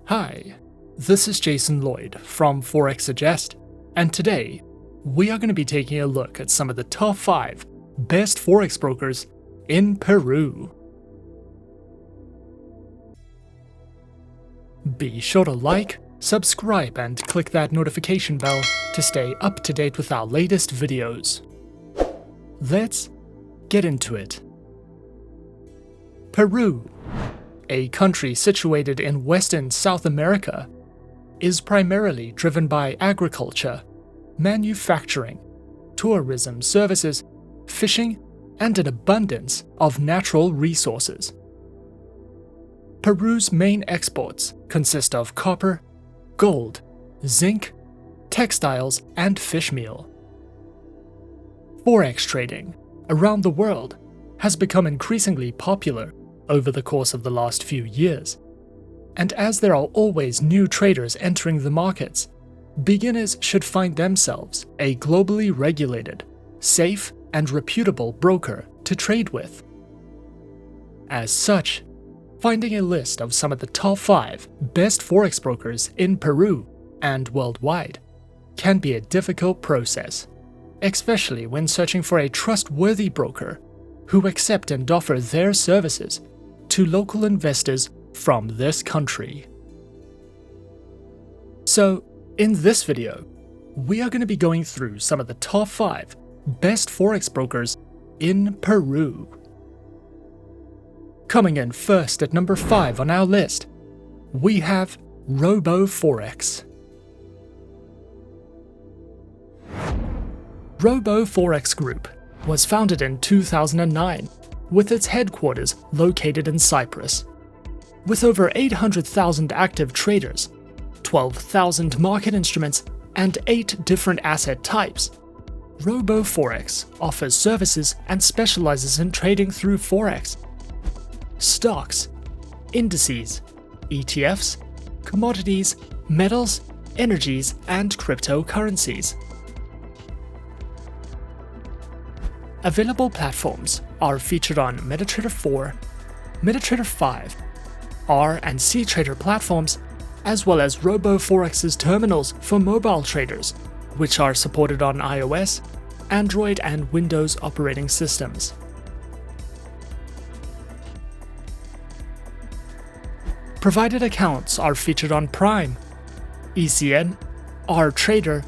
Hi, this is Jason Lloyd from Forexsuggest, and today we are going to be taking a look at some of the top 5 best Forex brokers in Peru. Be sure to like, subscribe, and click that notification bell to stay up to date with our latest videos. Let's get into it. Peru, a country situated in western South America, is primarily driven by agriculture, manufacturing, tourism services, fishing, and an abundance of natural resources. Peru's main exports consist of copper, gold, zinc, textiles, and fish meal. Forex trading around the world has become increasingly popular over the course of the last few years, and as there are always new traders entering the markets, beginners should find themselves a globally regulated, safe, and reputable broker to trade with. As such, finding a list of some of the top 5 best Forex brokers in Peru and worldwide can be a difficult process, especially when searching for a trustworthy broker who accept and offer their services to local investors from this country. So, in this video, we are going to be going through some of the top 5 best Forex brokers in Peru. Coming in first at number 5 on our list, we have RoboForex. RoboForex Group was founded in 2009, with its headquarters located in Cyprus. With over 800,000 active traders, 12,000 market instruments, and 8 different asset types, RoboForex offers services and specializes in trading through Forex, stocks, indices, ETFs, commodities, metals, energies, and cryptocurrencies. Available platforms are featured on MetaTrader 4, MetaTrader 5, R and C Trader platforms, as well as RoboForex's terminals for mobile traders, which are supported on iOS, Android, and Windows operating systems. Provided accounts are featured on Prime, ECN, Rtrader,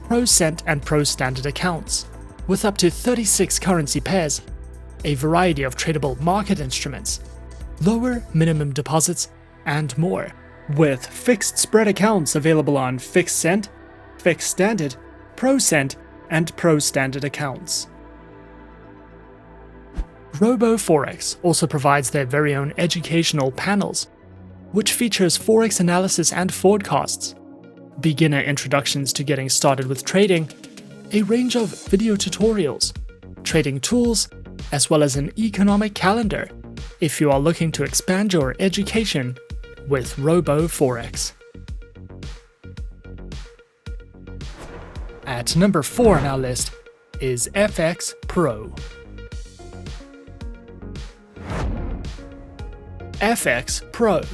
ProCent, and ProStandard accounts, with up to 36 currency pairs, a variety of tradable market instruments, lower minimum deposits, and more, with fixed spread accounts available on FXCent, FXStandard, ProCent, and ProStandard accounts. RoboForex also provides their very own educational panels, which features Forex analysis and forecasts, beginner introductions to getting started with trading, a range of video tutorials, trading tools, as well as an economic calendar if you are looking to expand your education with RoboForex. At number 4 on our list is FXPro. FXPro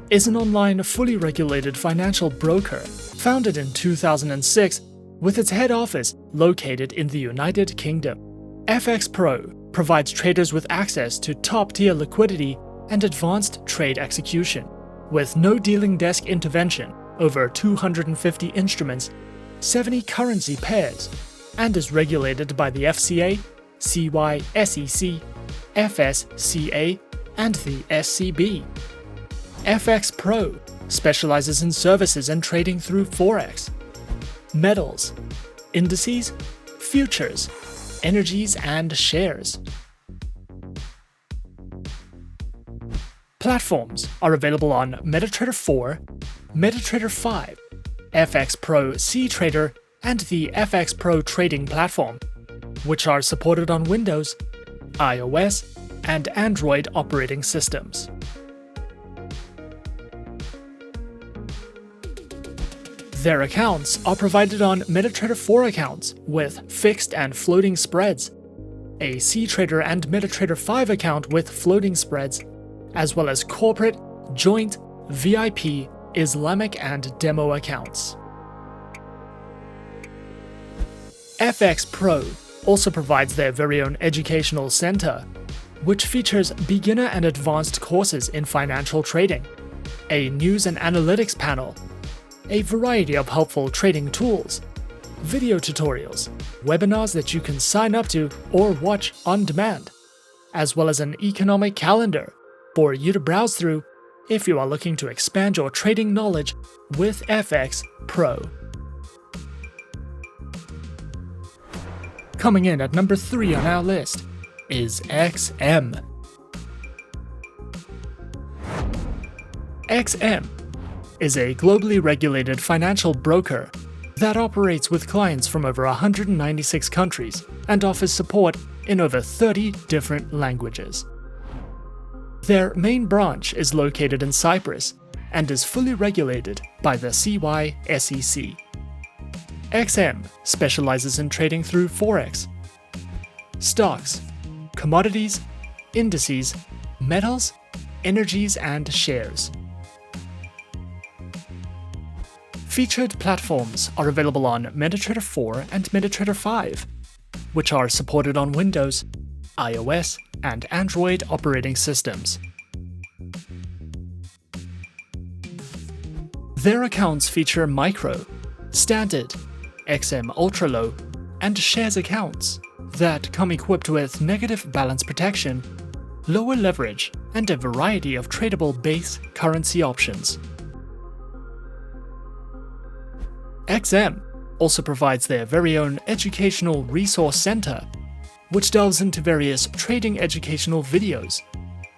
is an online fully regulated financial broker founded in 2006 with its head office located in the United Kingdom. FXPro provides traders with access to top-tier liquidity and advanced trade execution, with no dealing desk intervention, over 250 instruments, 70 currency pairs, and is regulated by the FCA, CYSEC, FSCA, and the SCB. FXPro specializes in services and trading through Forex, metals, indices, futures, energies, and shares. Platforms are available on MetaTrader 4, MetaTrader 5, FXPro C Trader, and the FXPro Trading platform, which are supported on Windows, iOS, and Android operating systems. Their accounts are provided on MetaTrader 4 accounts with fixed and floating spreads, a CTrader and MetaTrader 5 account with floating spreads, as well as corporate, joint, VIP, Islamic and demo accounts. FXPro also provides their very own educational center, which features beginner and advanced courses in financial trading, a news and analytics panel, a variety of helpful trading tools, video tutorials, webinars that you can sign up to or watch on demand, as well as an economic calendar for you to browse through if you are looking to expand your trading knowledge with FXPro. Coming in at number 3 on our list is XM. XM is a globally regulated financial broker that operates with clients from over 196 countries and offers support in over 30 different languages. Their main branch is located in Cyprus and is fully regulated by the CYSEC. XM specializes in trading through Forex, stocks, commodities, indices, metals, energies, and shares. Featured platforms are available on MetaTrader 4 and MetaTrader 5, which are supported on Windows, iOS, and Android operating systems. Their accounts feature micro, standard, XM Ultra Low, and shares accounts that come equipped with negative balance protection, lower leverage, and a variety of tradable base currency options. XM also provides their very own educational resource center, which delves into various trading educational videos,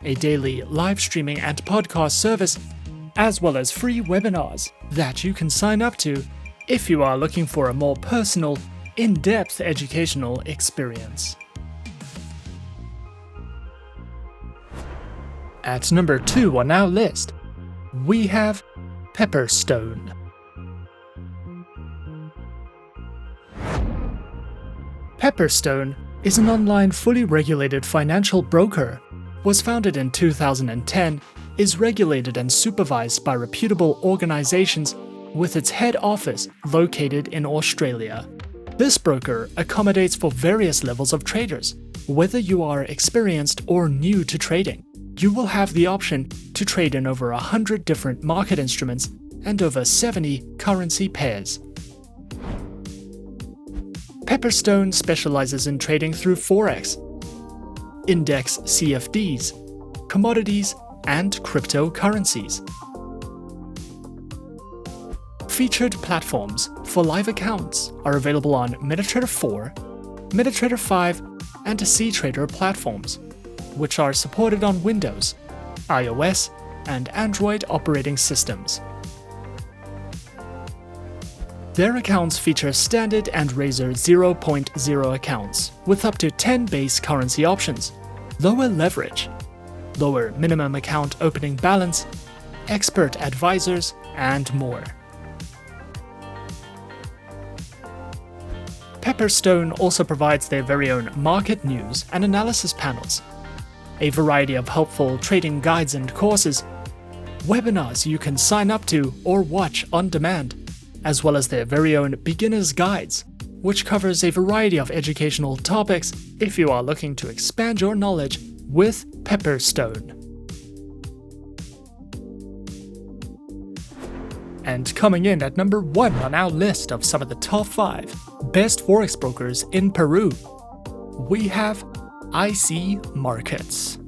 a daily live streaming and podcast service, as well as free webinars that you can sign up to if you are looking for a more personal, in-depth educational experience. At number 2 on our list, we have Pepperstone. Pepperstone is an online fully regulated financial broker, was founded in 2010, is regulated and supervised by reputable organizations with its head office located in Australia. This broker accommodates for various levels of traders. Whether you are experienced or new to trading, you will have the option to trade in over 100 different market instruments and over 70 currency pairs. Pepperstone specializes in trading through Forex, index CFDs, commodities, and cryptocurrencies. Featured platforms for live accounts are available on MetaTrader 4, MetaTrader 5, and Ctrader platforms, which are supported on Windows, iOS, and Android operating systems. Their accounts feature standard and Razor 0.0 accounts with up to 10 base currency options, lower leverage, lower minimum account opening balance, expert advisors, and more. Pepperstone also provides their very own market news and analysis panels, a variety of helpful trading guides and courses, webinars you can sign up to or watch on demand, as well as their very own beginner's guides, which covers a variety of educational topics if you are looking to expand your knowledge with Pepperstone. And coming in at number 1 on our list of some of the top 5 best Forex brokers in Peru, we have IC Markets.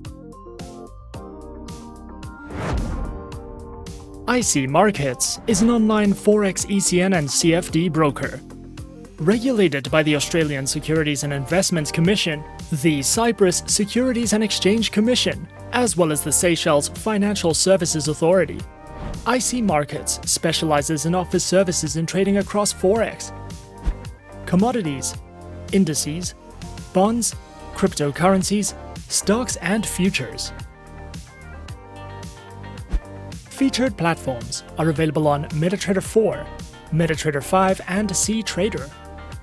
IC Markets is an online Forex ECN and CFD broker. Regulated by the Australian Securities and Investments Commission, the Cyprus Securities and Exchange Commission, as well as the Seychelles Financial Services Authority, IC Markets specializes in office services in trading across Forex, commodities, indices, bonds, cryptocurrencies, stocks, and futures. Featured platforms are available on MetaTrader 4, MetaTrader 5, and Ctrader,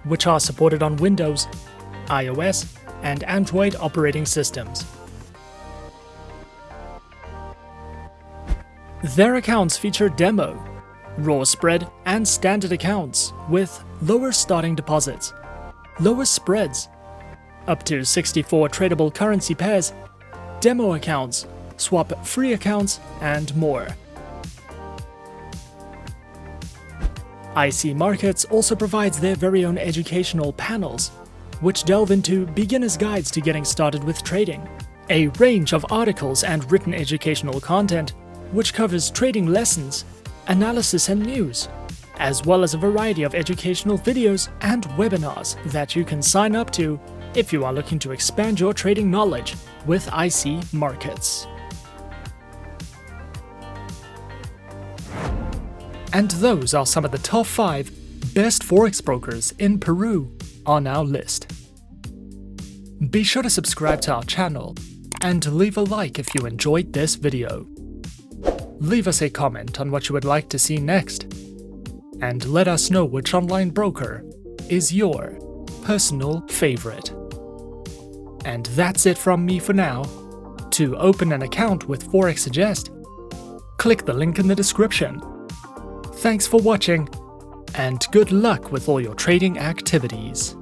which are supported on Windows, iOS, and Android operating systems. Their accounts feature demo, raw spread, and standard accounts with lower starting deposits, lower spreads, up to 64 tradable currency pairs, demo accounts, swap-free accounts, and more. IC Markets also provides their very own educational panels, which delve into beginner's guides to getting started with trading, a range of articles and written educational content which covers trading lessons, analysis and news, as well as a variety of educational videos and webinars that you can sign up to if you are looking to expand your trading knowledge with IC Markets. And those are some of the top 5 best Forex brokers in Peru on our list. Be sure to subscribe to our channel and leave a like if you enjoyed this video. Leave us a comment on what you would like to see next, and let us know which online broker is your personal favorite. And that's it from me for now. To open an account with Forexsuggest, click the link in the description. Thanks for watching, and good luck with all your trading activities.